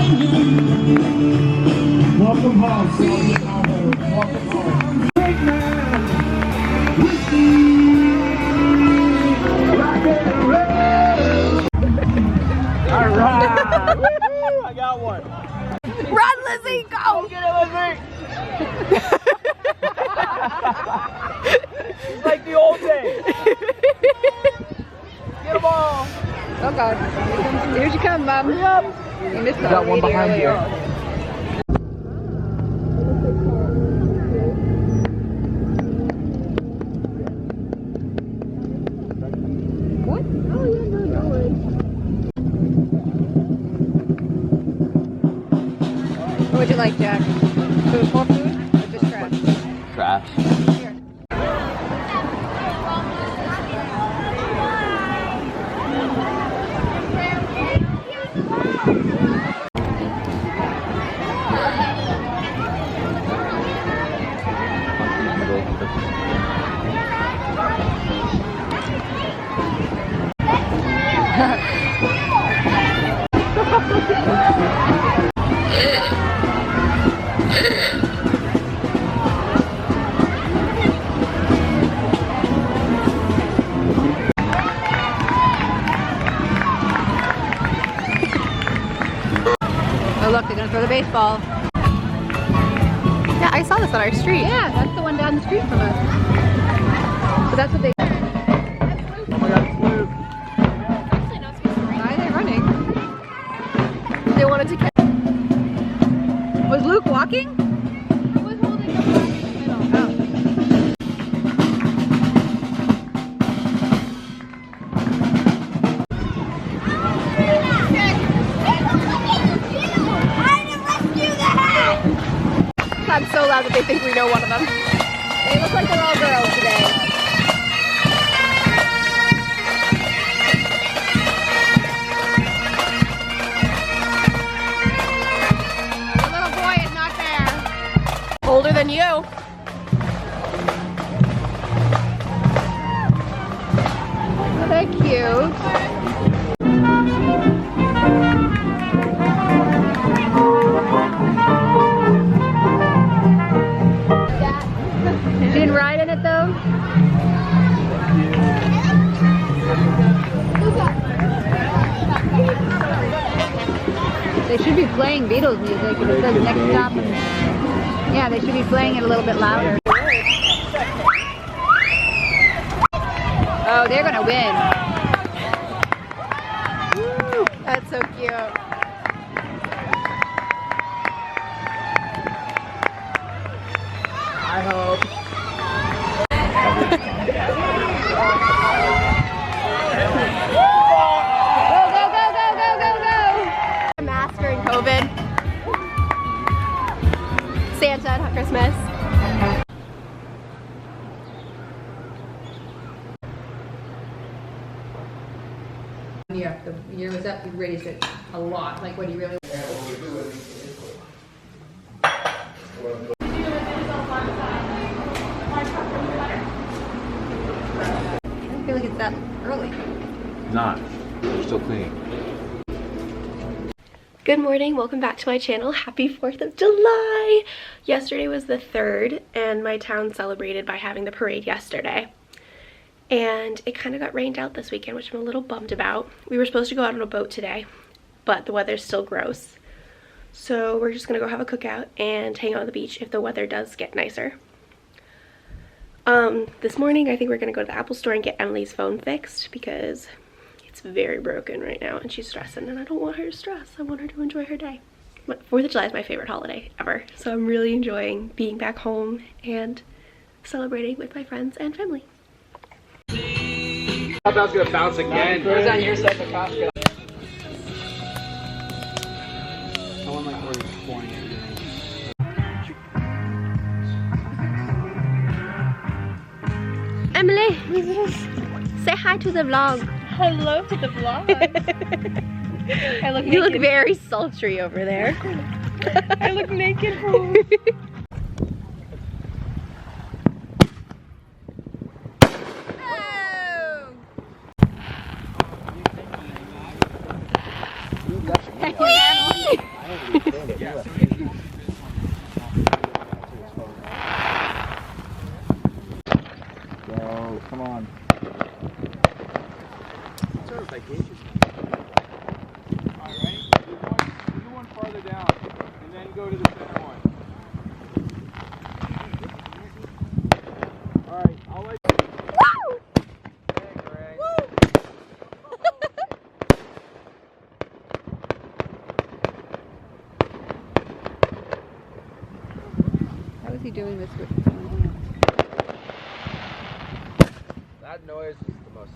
Welcome home, Sonia. Welcome home. Big man, whiskey, rock and roll. All right. Woo-hoo, I got one. Run, Lizzie, go! Get it, Lizzie. It's like the old days. Get them all. Oh God. Here she comes, Mom. Yep. You missed Got one behind here. What? Oh yeah, no worries. What would you like, Jack? Food, more food, or just trash? Trash. Here. Oh look, they're gonna throw the baseball. Yeah, I saw this on our street. Yeah, that's the one down the street from us. So that's what they. Oh my God, it's Luke. Why are they running? They wanted to catch. Was Luke walking? He was holding the flag in the middle. Oh. I'm so loud that they think we know one of them. They look like they're all girls today. The little boy is not there. Older than you. Oh, they're cute. She didn't ride in it though? They should be playing Beatles music if it says next stop. Yeah, they should be playing it a little bit louder. Oh, they're gonna win. Woo, that's so cute. I hope. Go, go, go, go, go, go, go! A mask during COVID. Santa at Christmas. Yeah, the year was up, you raised it a lot. Like, what do you really? I don't feel like it's that early. Not. We're still cleaning. Good morning, welcome back to my channel. Happy 4th of July! Yesterday was the 3rd and my town celebrated by having the parade yesterday. And it kind of got rained out this weekend, which I'm a little bummed about. We were supposed to go out on a boat today, but the weather's still gross. So we're just gonna go have a cookout and hang out on the beach if the weather does get nicer. This morning I think we're gonna go to the Apple store and get Emily's phone fixed because it's very broken right now and she's stressing and I don't want her to stress. I want her to enjoy her day. But 4th of July is my favorite holiday ever, so I'm really enjoying being back home and celebrating with my friends and family. I thought that was gonna bounce again. It was on your side of Costco. I want like where it's pouring it. Emily, say hi to the vlog. Hello to the vlog. I look You look very sultry over there. I look naked. go. Come on. Alright, ready? Do one farther down, and then go to the center one. Alright, I'll let you. Hey, Greg. How is he doing this with? That noise is the most.